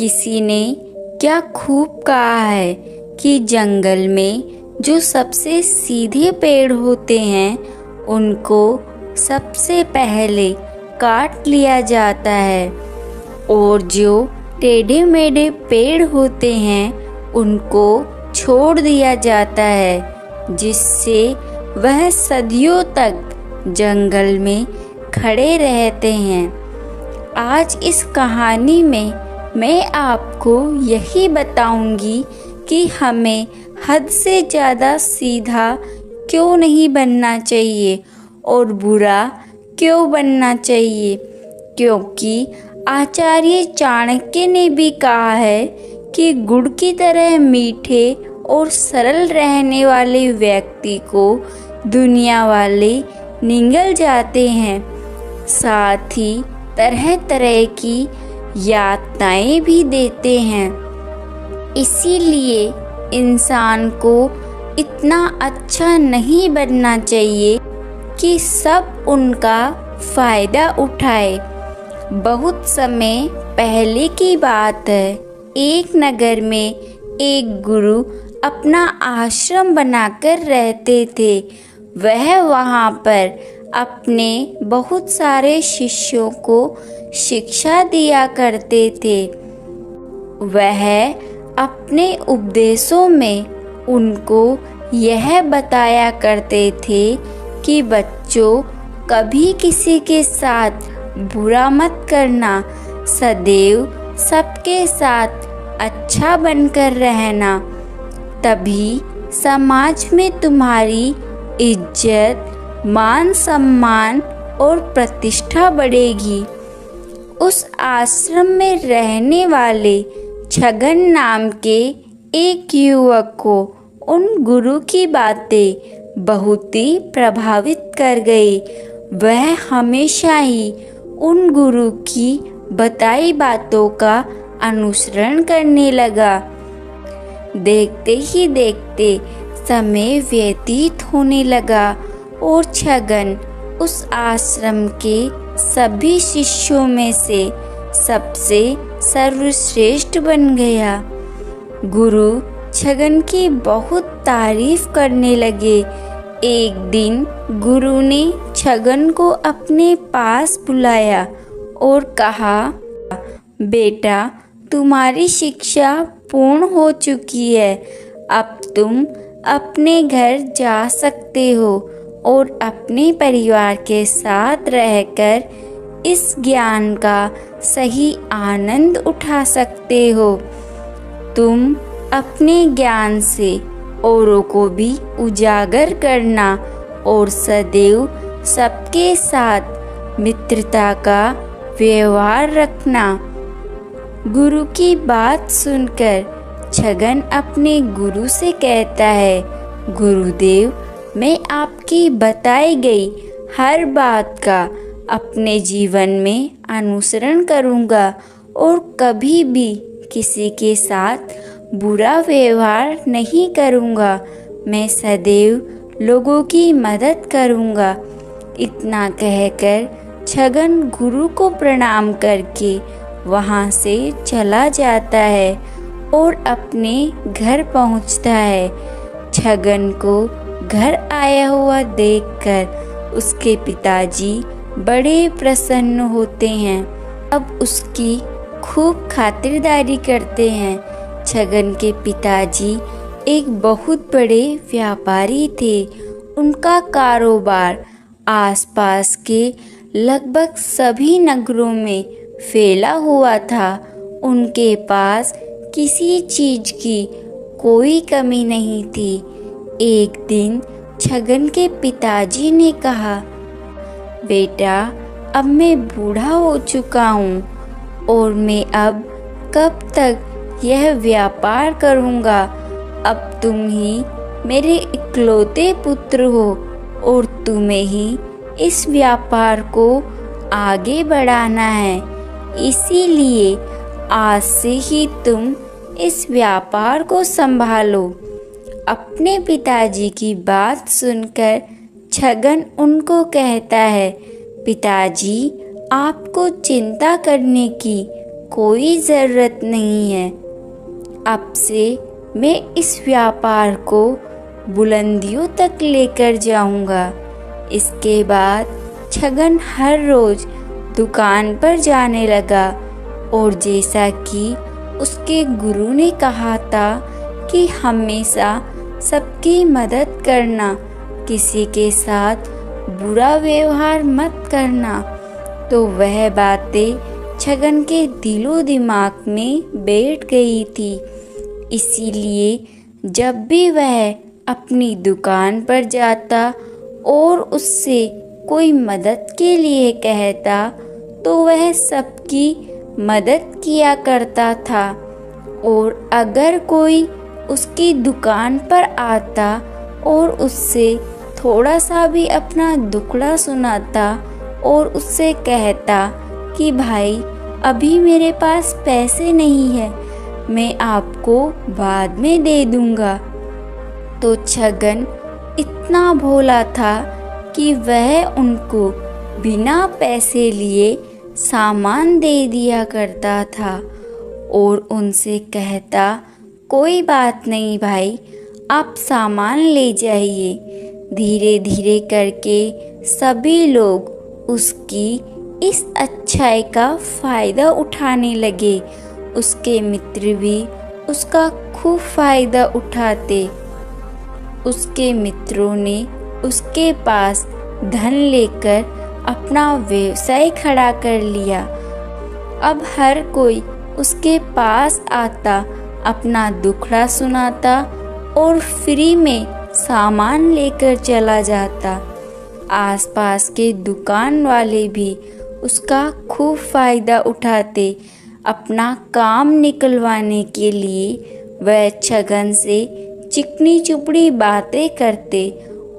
किसी ने क्या खूब कहा है कि जंगल में जो सबसे सीधे पेड़ होते हैं उनको सबसे पहले काट लिया जाता है और जो टेढ़े मेढ़े पेड़ होते हैं उनको छोड़ दिया जाता है, जिससे वह सदियों तक जंगल में खड़े रहते हैं। आज इस कहानी में मैं आपको यही बताऊंगी कि हमें हद से ज़्यादा सीधा क्यों नहीं बनना चाहिए और बुरा क्यों बनना चाहिए, क्योंकि आचार्य चाणक्य ने भी कहा है कि गुड़ की तरह मीठे और सरल रहने वाले व्यक्ति को दुनिया वाले निगल जाते हैं, साथ ही तरह तरह की यातनाएं भी देते हैं। इसीलिए इंसान को इतना अच्छा नहीं बनना चाहिए कि सब उनका फायदा उठाए। बहुत समय पहले की बात है, एक नगर में एक गुरु अपना आश्रम बनाकर रहते थे। वह वहाँ पर अपने बहुत सारे शिष्यों को शिक्षा दिया करते थे। वह अपने उपदेशों में उनको यह बताया करते थे कि बच्चों, कभी किसी के साथ बुरा मत करना, सदैव सबके साथ अच्छा बनकर रहना, तभी समाज में तुम्हारी इज्जत, मान सम्मान और प्रतिष्ठा बढ़ेगी। उस आश्रम में रहने वाले छगन नाम के एक युवक को उन गुरु की बातें बहुत ही प्रभावित कर गई। वह हमेशा ही उन गुरु की बताई बातों का अनुसरण करने लगा। देखते ही देखते समय व्यतीत होने लगा और छगन उस आश्रम के सभी शिष्यों में से सबसे सर्वश्रेष्ठ बन गया। गुरु छगन की बहुत तारीफ करने लगे। एक दिन गुरु ने छगन को अपने पास बुलाया और कहा, बेटा, तुम्हारी शिक्षा पूर्ण हो चुकी है। अब तुम अपने घर जा सकते हो और अपने परिवार के साथ रहकर इस ज्ञान का सही आनंद उठा सकते हो। तुम अपने ज्ञान से औरों को भी उजागर करना और सदैव सबके साथ मित्रता का व्यवहार रखना। गुरु की बात सुनकर छगन अपने गुरु से कहता है, गुरुदेव, मैं आपकी बताई गई हर बात का अपने जीवन में अनुसरण करूँगा और कभी भी किसी के साथ बुरा व्यवहार नहीं करूँगा। मैं सदैव लोगों की मदद करूँगा। इतना कहकर छगन गुरु को प्रणाम करके वहाँ से चला जाता है और अपने घर पहुँचता है। छगन को घर आया हुआ देखकर उसके पिताजी बड़े प्रसन्न होते हैं। अब उसकी खूब खातिरदारी करते हैं। छगन के पिताजी एक बहुत बड़े व्यापारी थे। उनका कारोबार आसपास के लगभग सभी नगरों में फैला हुआ था। उनके पास किसी चीज की कोई कमी नहीं थी। एक दिन छगन के पिताजी ने कहा, बेटा, अब मैं बूढ़ा हो चुका हूँ और मैं अब कब तक यह व्यापार करूँगा। अब तुम ही मेरे इकलौते पुत्र हो और तुम्हें ही इस व्यापार को आगे बढ़ाना है। इसीलिए आज से ही तुम इस व्यापार को संभालो। अपने पिताजी की बात सुनकर छगन उनको कहता है, पिताजी, आपको चिंता करने की कोई ज़रूरत नहीं है। अब से मैं इस व्यापार को बुलंदियों तक लेकर जाऊंगा। इसके बाद छगन हर रोज दुकान पर जाने लगा और जैसा कि उसके गुरु ने कहा था कि हमेशा सबकी मदद करना, किसी के साथ बुरा व्यवहार मत करना, तो वह बातें छगन के दिलो दिमाग में बैठ गई थी। इसीलिए जब भी वह अपनी दुकान पर जाता और उससे कोई मदद के लिए कहता तो वह सबकी मदद किया करता था। और अगर कोई उसकी दुकान पर आता और उससे थोड़ा सा भी अपना दुखड़ा सुनाता और उससे कहता कि भाई अभी मेरे पास पैसे नहीं है, मैं आपको बाद में दे दूंगा, तो छगन इतना भोला था कि वह उनको बिना पैसे लिए सामान दे दिया करता था और उनसे कहता कोई बात नहीं भाई, आप सामान ले जाइए। धीरे धीरे करके सभी लोग उसकी इस अच्छाई का फ़ायदा उठाने लगे। उसके मित्र भी उसका खूब फ़ायदा उठाते। उसके मित्रों ने उसके पास धन लेकर अपना व्यवसाय खड़ा कर लिया। अब हर कोई उसके पास आता, अपना दुखड़ा सुनाता और फ्री में सामान लेकर चला जाता। आसपास के दुकान वाले भी उसका खूब फ़ायदा उठाते। अपना काम निकलवाने के लिए वह छगन से चिकनी चुपड़ी बातें करते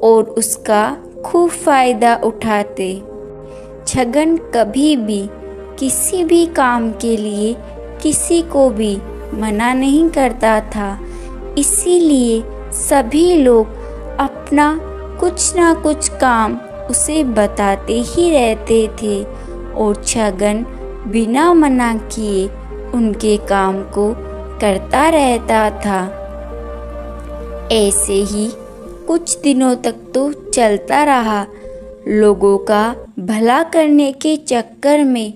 और उसका खूब फ़ायदा उठाते। छगन कभी भी किसी भी काम के लिए किसी को भी मना नहीं करता था। इसीलिए सभी लोग अपना कुछ ना कुछ काम उसे बताते ही रहते थे और छगन बिना मना किए उनके काम को करता रहता था। ऐसे ही कुछ दिनों तक तो चलता रहा। लोगों का भला करने के चक्कर में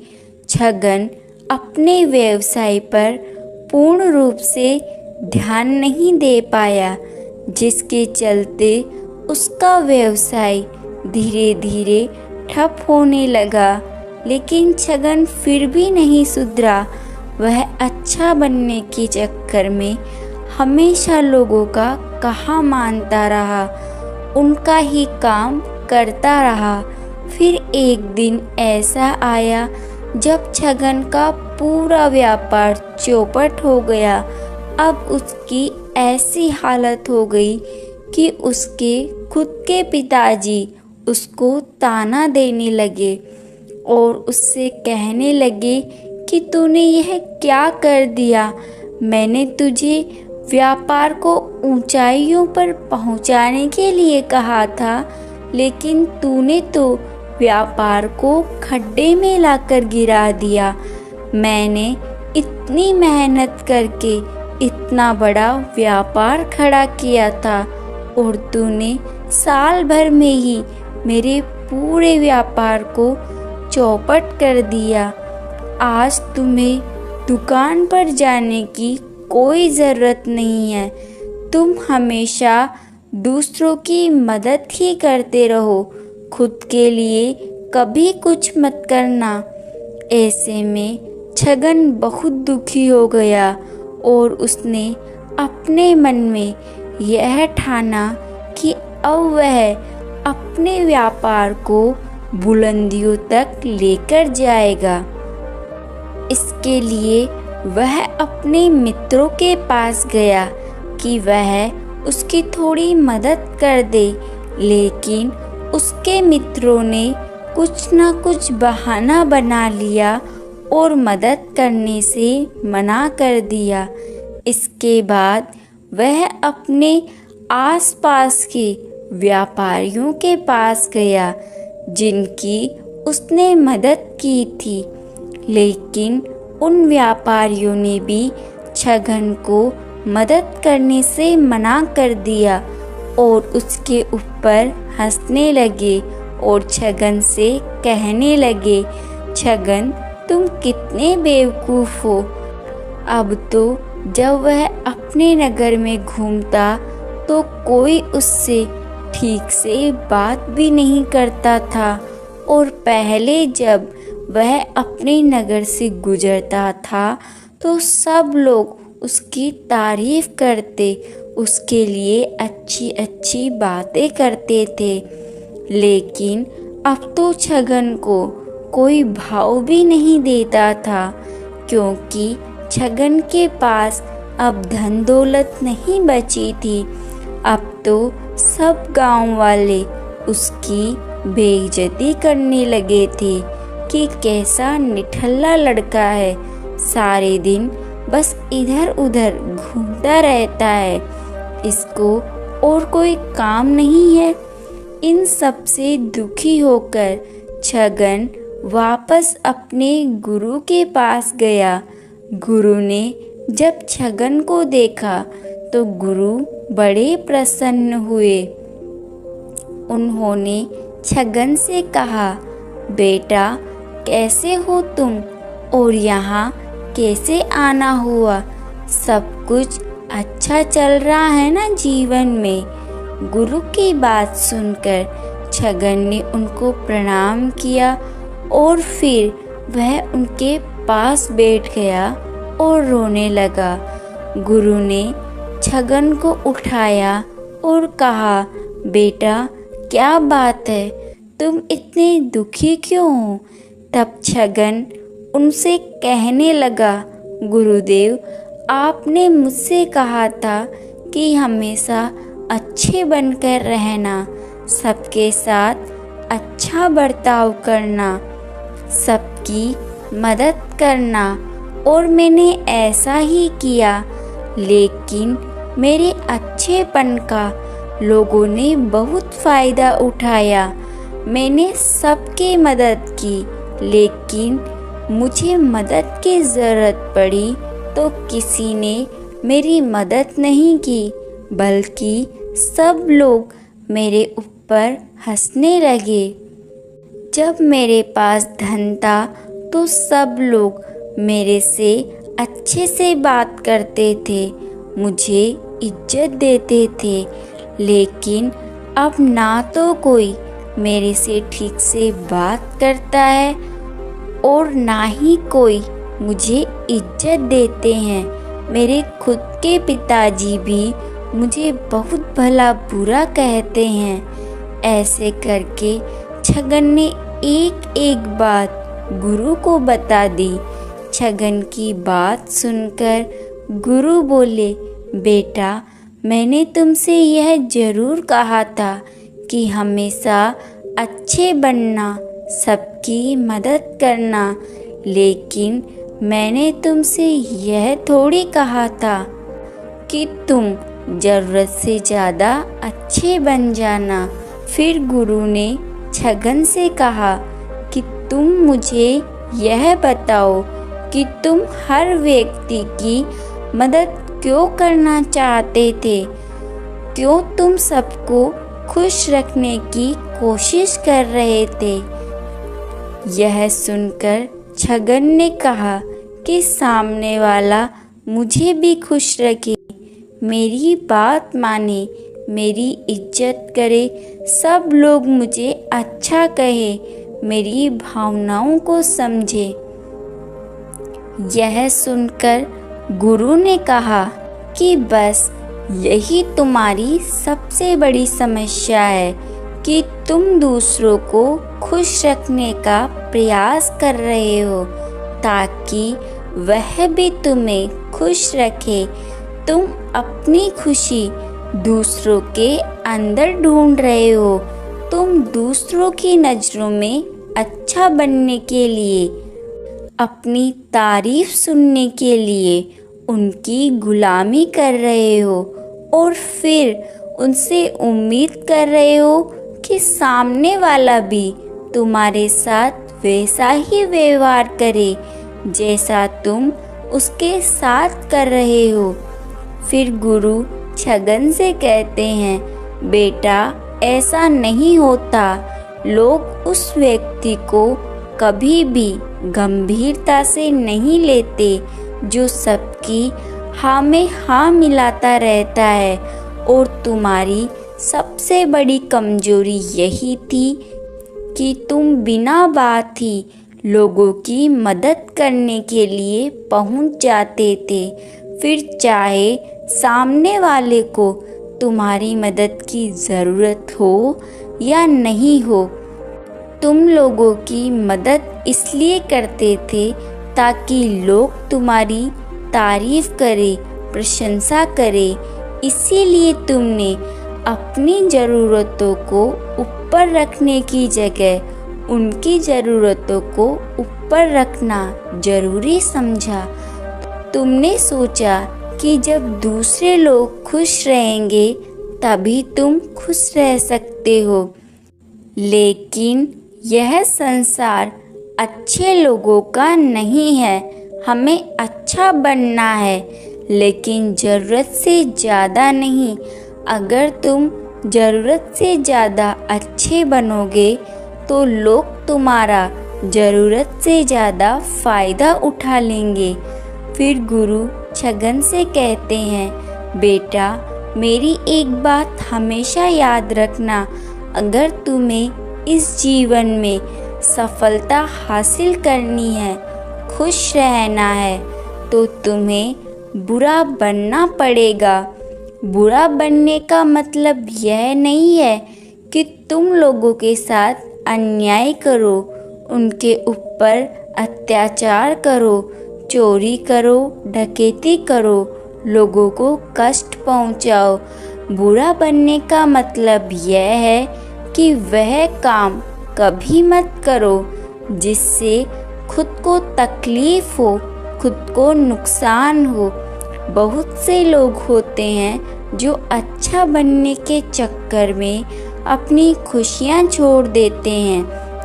छगन अपने व्यवसाय पर पूर्ण रूप से ध्यान नहीं दे पाया, जिसके चलते उसका व्यवसाय धीरे धीरे ठप होने लगा। लेकिन छगन फिर भी नहीं सुधरा। वह अच्छा बनने के चक्कर में हमेशा लोगों का कहा मानता रहा, उनका ही काम करता रहा। फिर एक दिन ऐसा आया जब छगन का पूरा व्यापार चौपट हो गया। अब उसकी ऐसी हालत हो गई कि उसके खुद के पिताजी उसको ताना देने लगे और उससे कहने लगे कि तूने यह क्या कर दिया। मैंने तुझे व्यापार को ऊंचाइयों पर पहुंचाने के लिए कहा था, लेकिन तूने तो व्यापार को खड्डे में लाकर गिरा दिया। मैंने इतनी मेहनत करके इतना बड़ा व्यापार खड़ा किया था और तूने साल भर में ही मेरे पूरे व्यापार को चौपट कर दिया। आज तुम्हें दुकान पर जाने की कोई ज़रूरत नहीं है। तुम हमेशा दूसरों की मदद ही करते रहो, खुद के लिए कभी कुछ मत करना। ऐसे में छगन बहुत दुखी हो गया और उसने अपने मन में यह ठाना कि अब वह अपने व्यापार को बुलंदियों तक लेकर जाएगा। इसके लिए वह अपने मित्रों के पास गया कि वह उसकी थोड़ी मदद कर दे, लेकिन उसके मित्रों ने कुछ ना कुछ बहाना बना लिया और मदद करने से मना कर दिया। इसके बाद वह अपने आसपास के व्यापारियों के पास गया जिनकी उसने मदद की थी, लेकिन उन व्यापारियों ने भी छगन को मदद करने से मना कर दिया और उसके ऊपर हंसने लगे और छगन से कहने लगे, छगन तुम कितने बेवकूफ़ हो। अब तो जब वह अपने नगर में घूमता तो कोई उससे ठीक से बात भी नहीं करता था, और पहले जब वह अपने नगर से गुजरता था तो सब लोग उसकी तारीफ करते, उसके लिए अच्छी अच्छी बातें करते थे। लेकिन अब तो छगन को कोई भाव भी नहीं देता था, क्योंकि छगन के पास अब धन दौलत नहीं बची थी। अब तो सब गांव वाले उसकी बेइज्जती करने लगे थे कि कैसा निठल्ला लड़का है, सारे दिन बस इधर उधर घूमता रहता है, इसको और कोई काम नहीं है। इन सब से दुखी होकर छगन वापस अपने गुरु के पास गया। गुरु ने जब छगन को देखा तो गुरु बड़े प्रसन्न हुए। उन्होंने छगन से कहा, बेटा कैसे हो तुम और यहाँ कैसे आना हुआ, सब कुछ अच्छा चल रहा है ना जीवन में। गुरु की बात सुनकर छगन ने उनको प्रणाम किया और फिर वह उनके पास बैठ गया और रोने लगा। गुरु ने छगन को उठाया और कहा, बेटा क्या बात है, तुम इतने दुखी क्यों हो। तब छगन उनसे कहने लगा, गुरुदेव आपने मुझसे कहा था कि हमेशा अच्छे बनकर रहना, सबके साथ अच्छा बर्ताव करना, सबकी मदद करना, और मैंने ऐसा ही किया। लेकिन मेरे अच्छेपन का लोगों ने बहुत फ़ायदा उठाया। मैंने सबकी मदद की, लेकिन मुझे मदद की ज़रूरत पड़ी तो किसी ने मेरी मदद नहीं की, बल्कि सब लोग मेरे ऊपर हंसने लगे। जब मेरे पास धन था तो सब लोग मेरे से अच्छे से बात करते थे, मुझे इज्जत देते थे। लेकिन अब ना तो कोई मेरे से ठीक से बात करता है और ना ही कोई मुझे इज्जत देते हैं। मेरे खुद के पिताजी भी मुझे बहुत भला बुरा कहते हैं। ऐसे करके छगन ने एक एक बात गुरु को बता दी। छगन की बात सुनकर गुरु बोले, बेटा मैंने तुमसे यह जरूर कहा था कि हमेशा अच्छे बनना, सबकी मदद करना, लेकिन मैंने तुमसे यह थोड़ी कहा था कि तुम ज़रूरत से ज़्यादा अच्छे बन जाना। फिर गुरु ने छगन से कहा कि तुम मुझे यह बताओ कि तुम हर व्यक्ति की मदद क्यों करना चाहते थे, क्यों तुम सबको खुश रखने की कोशिश कर रहे थे। यह सुनकर छगन ने कहा कि सामने वाला मुझे भी खुश रखे, मेरी बात माने, मेरी इज्जत करे, सब लोग मुझे अच्छा कहे, मेरी भावनाओं को समझे। यह सुनकर गुरु ने कहा कि बस यही तुम्हारी सबसे बड़ी समस्या है कि तुम दूसरों को खुश रखने का प्रयास कर रहे हो ताकि वह भी तुम्हें खुश रखे। तुम अपनी खुशी दूसरों के अंदर ढूंढ रहे हो। तुम दूसरों की नज़रों में अच्छा बनने के लिए, अपनी तारीफ सुनने के लिए उनकी गुलामी कर रहे हो और फिर उनसे उम्मीद कर रहे हो कि सामने वाला भी तुम्हारे साथ वैसा ही व्यवहार करे। जैसा तुम उसके साथ कर रहे हो। फिर गुरु छगन से कहते हैं, बेटा ऐसा नहीं होता। लोग उस व्यक्ति को कभी भी गंभीरता से नहीं लेते जो सबकी हाँ में हाँ मिलाता रहता है। और तुम्हारी सबसे बड़ी कमजोरी यही थी कि तुम बिना बात ही लोगों की मदद करने के लिए पहुंच जाते थे, फिर चाहे सामने वाले को तुम्हारी मदद की ज़रूरत हो या नहीं हो। तुम लोगों की मदद इसलिए करते थे ताकि लोग तुम्हारी तारीफ करें, प्रशंसा करें। इसीलिए तुमने अपनी ज़रूरतों को ऊपर रखने की जगह उनकी ज़रूरतों को ऊपर रखना ज़रूरी समझा। तुमने सोचा कि जब दूसरे लोग खुश रहेंगे तभी तुम खुश रह सकते हो। लेकिन यह संसार अच्छे लोगों का नहीं है। हमें अच्छा बनना है, लेकिन ज़रूरत से ज़्यादा नहीं। अगर तुम ज़रूरत से ज़्यादा अच्छे बनोगे तो लोग तुम्हारा ज़रूरत से ज़्यादा फ़ायदा उठा लेंगे। फिर गुरु छगन से कहते हैं, बेटा मेरी एक बात हमेशा याद रखना। अगर तुम्हें इस जीवन में सफलता हासिल करनी है, खुश रहना है, तो तुम्हें बुरा बनना पड़ेगा। बुरा बनने का मतलब यह नहीं है कि तुम लोगों के साथ अन्याय करो, उनके ऊपर अत्याचार करो, चोरी करो, डकैती करो, लोगों को कष्ट पहुंचाओ। बुरा बनने का मतलब यह है कि वह काम कभी मत करो जिससे खुद को तकलीफ हो, खुद को नुकसान हो। बहुत से लोग होते हैं जो अच्छा बनने के चक्कर में अपनी खुशियाँ छोड़ देते हैं,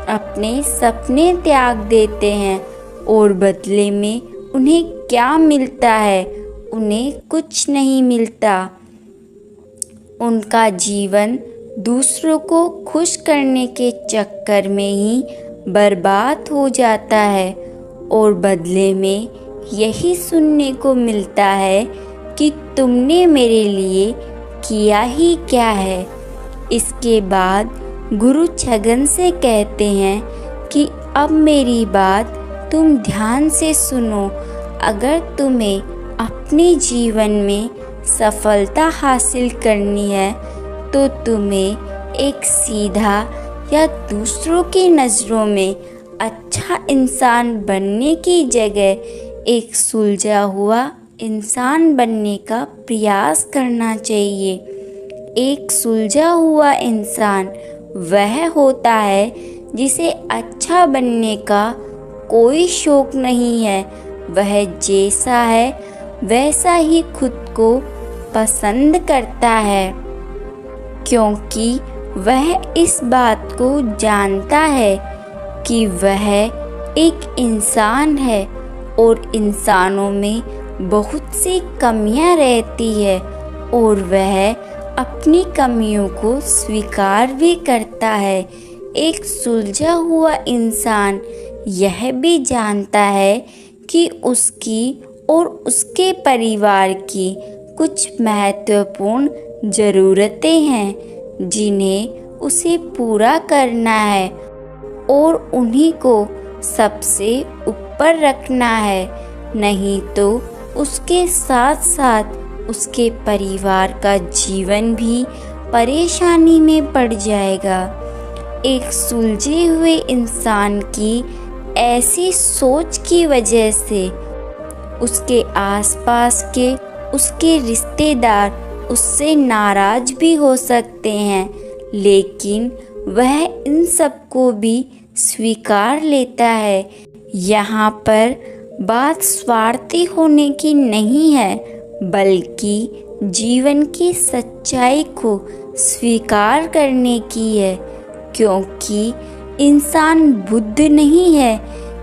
अपने सपने त्याग देते हैं, और बदले में उन्हें क्या मिलता है? उन्हें कुछ नहीं मिलता। उनका जीवन दूसरों को खुश करने के चक्कर में ही बर्बाद हो जाता है, और बदले में यही सुनने को मिलता है कि तुमने मेरे लिए किया ही क्या है। इसके बाद गुरु छगन से कहते हैं कि अब मेरी बात तुम ध्यान से सुनो। अगर तुम्हें अपने जीवन में सफलता हासिल करनी है तो तुम्हें एक सीधा या दूसरों की नज़रों में अच्छा इंसान बनने की जगह एक सुलझा हुआ इंसान बनने का प्रयास करना चाहिए। एक सुलझा हुआ इंसान वह होता है जिसे अच्छा बनने का कोई शौक नहीं है। वह जैसा है वैसा ही खुद को पसंद करता है, क्योंकि वह इस बात को जानता है कि वह एक इंसान है और इंसानों में बहुत सी कमियां रहती है, और वह अपनी कमियों को स्वीकार भी करता है। एक सुलझा हुआ इंसान यह भी जानता है कि उसकी और उसके परिवार की कुछ महत्वपूर्ण ज़रूरतें हैं जिन्हें उसे पूरा करना है, और उन्हीं को सबसे ऊपर रखना है। नहीं तो उसके साथ साथ उसके परिवार का जीवन भी परेशानी में पड़ जाएगा। एक सुलझे हुए इंसान की ऐसी सोच की वजह से उसके आसपास के उसके रिश्तेदार उससे नाराज भी हो सकते हैं, लेकिन वह इन सबको भी स्वीकार लेता है। यहाँ पर बात स्वार्थी होने की नहीं है, बल्कि जीवन की सच्चाई को स्वीकार करने की है, क्योंकि इंसान बुद्ध नहीं है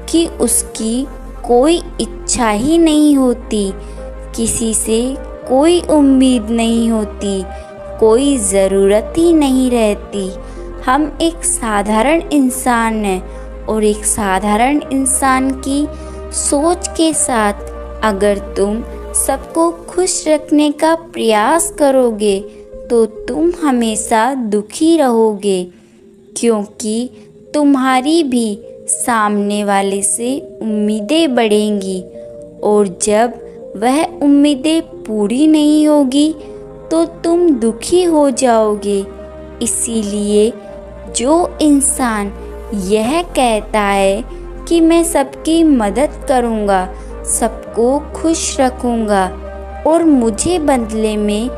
कि उसकी कोई इच्छा ही नहीं होती, किसी से कोई उम्मीद नहीं होती, कोई ज़रूरत ही नहीं रहती। हम एक साधारण इंसान हैं और एक साधारण इंसान की सोच के साथ अगर तुम सबको खुश रखने का प्रयास करोगे तो तुम हमेशा दुखी रहोगे, क्योंकि तुम्हारी भी सामने वाले से उम्मीदें बढ़ेंगी और जब वह उम्मीदें पूरी नहीं होगी तो तुम दुखी हो जाओगे। इसीलिए जो इंसान यह कहता है कि मैं सबकी मदद करूँगा, सबको खुश रखूँगा और मुझे बदले में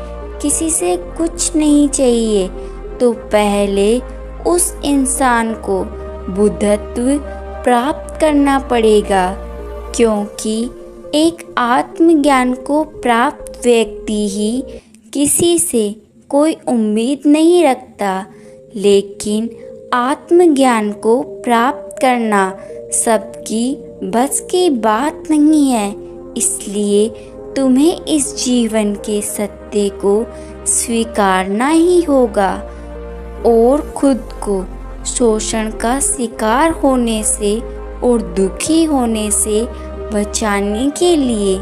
किसी से कुछ नहीं चाहिए, तो पहले उस इंसान को बुद्धत्व प्राप्त करना पड़ेगा, क्योंकि एक आत्मज्ञान को प्राप्त व्यक्ति ही किसी से कोई उम्मीद नहीं रखता। लेकिन आत्मज्ञान को प्राप्त करना सबकी बस की बात नहीं है। इसलिए तुम्हें इस जीवन के सत्य को स्वीकारना ही होगा और खुद को शोषण का शिकार होने से और दुखी होने से बचाने के लिए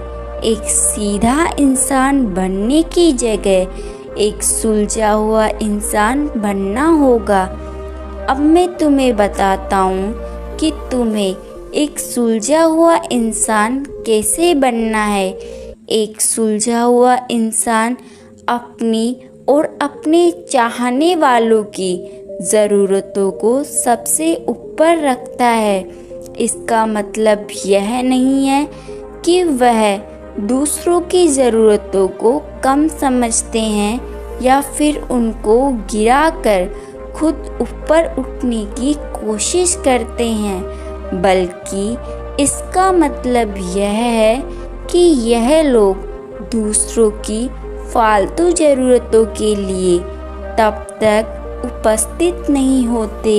एक सीधा इंसान बनने की जगह एक सुलझा हुआ इंसान बनना होगा। अब मैं तुम्हें बताता हूँ कि तुम्हें एक सुलझा हुआ इंसान कैसे बनना है। एक सुलझा हुआ इंसान अपनी और अपने चाहने वालों की ज़रूरतों को सबसे ऊपर रखता है। इसका मतलब यह नहीं है कि वह दूसरों की ज़रूरतों को कम समझते हैं या फिर उनको गिराकर खुद ऊपर उठने की कोशिश करते हैं, बल्कि इसका मतलब यह है कि यह लोग दूसरों की फालतू ज़रूरतों के लिए तब तक उपस्थित नहीं होते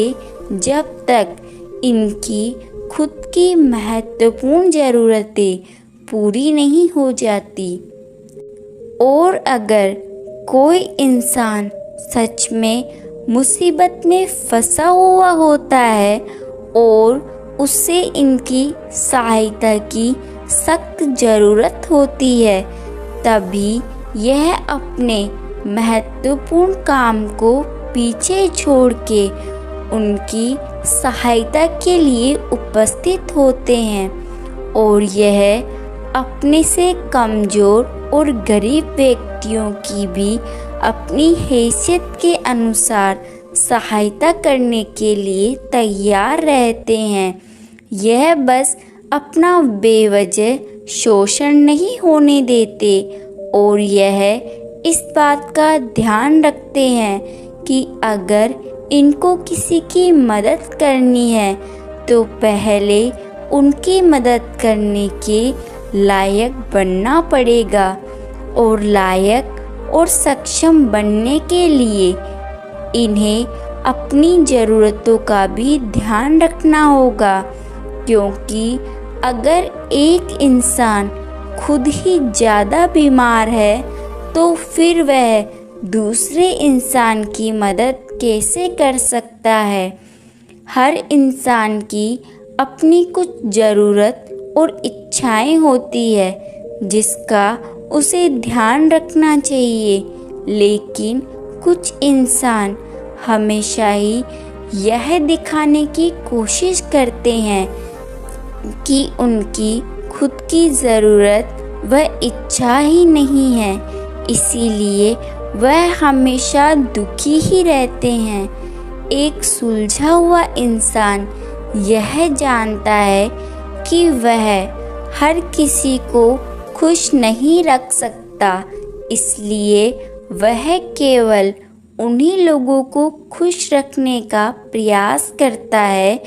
जब तक इनकी खुद की महत्वपूर्ण ज़रूरतें पूरी नहीं हो जाती। और अगर कोई इंसान सच में मुसीबत में फंसा हुआ होता है और उससे इनकी सहायता की सख्त ज़रूरत होती है, तभी यह अपने महत्वपूर्ण काम को पीछे छोड़ के उनकी सहायता के लिए उपस्थित होते हैं। और यह अपने से कमज़ोर और गरीब व्यक्तियों की भी अपनी हैसियत के अनुसार सहायता करने के लिए तैयार रहते हैं। यह बस अपना बेवजह शोषण नहीं होने देते और यह इस बात का ध्यान रखते हैं कि अगर इनको किसी की मदद करनी है तो पहले उनकी मदद करने के लायक बनना पड़ेगा। और लायक और सक्षम बनने के लिए इन्हें अपनी ज़रूरतों का भी ध्यान रखना होगा, क्योंकि अगर एक इंसान खुद ही ज़्यादा बीमार है तो फिर वह दूसरे इंसान की मदद कैसे कर सकता है। हर इंसान की अपनी कुछ ज़रूरत और इच्छाएं होती है जिसका उसे ध्यान रखना चाहिए, लेकिन कुछ इंसान हमेशा ही यह दिखाने की कोशिश करते हैं कि उनकी खुद की ज़रूरत व इच्छा ही नहीं है, इसीलिए वह हमेशा दुखी ही रहते हैं। एक सुलझा हुआ इंसान यह जानता है कि वह हर किसी को खुश नहीं रख सकता, इसलिए वह केवल उन्हीं लोगों को खुश रखने का प्रयास करता है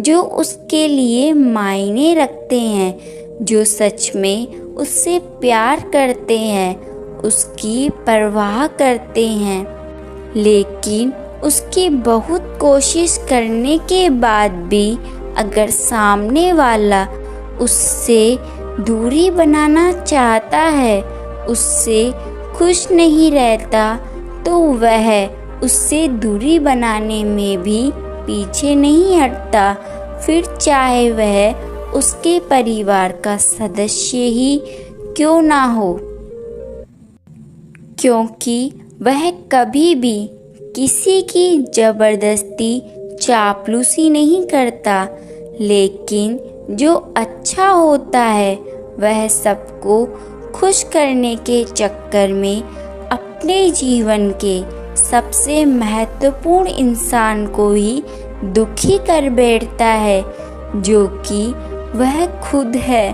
जो उसके लिए मायने रखते हैं, जो सच में उससे प्यार करते हैं, उसकी परवाह करते हैं। लेकिन उसकी बहुत कोशिश करने के बाद भी अगर सामने वाला उससे दूरी बनाना चाहता है, उससे खुश नहीं रहता, तो वह उससे दूरी बनाने में भी पीछे नहीं हटता, फिर चाहे वह उसके परिवार का सदस्य ही क्यों ना हो, क्योंकि वह कभी भी किसी की जबरदस्ती चापलूसी नहीं करता। लेकिन जो अच्छा होता है वह सबको खुश करने के चक्कर में अपने जीवन के सबसे महत्वपूर्ण इंसान को ही दुखी कर बैठता है, जो कि वह खुद है।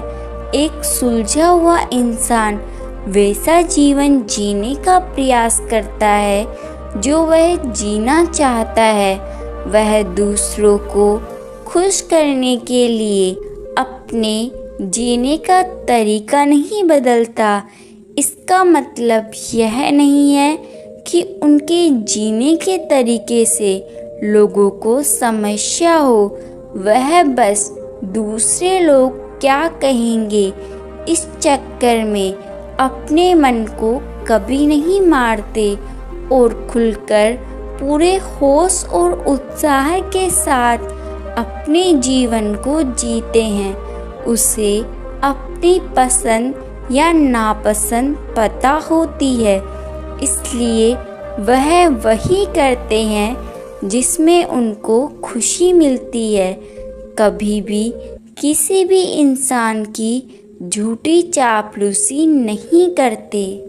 एक सुलझा हुआ इंसान वैसा जीवन जीने का प्रयास करता है जो वह जीना चाहता है। वह दूसरों को खुश करने के लिए अपने जीने का तरीका नहीं बदलता। इसका मतलब यह नहीं है कि उनके जीने के तरीके से लोगों को समस्या हो, वह बस दूसरे लोग क्या कहेंगे इस चक्कर में अपने मन को कभी नहीं मारते और खुलकर पूरे होश और उत्साह के साथ अपने जीवन को जीते हैं। उसे अपनी पसंद या नापसंद पता होती है, इसलिए वह वही करते हैं जिसमें उनको खुशी मिलती है। कभी भी किसी भी इंसान की झूठी चापलूसी नहीं करते।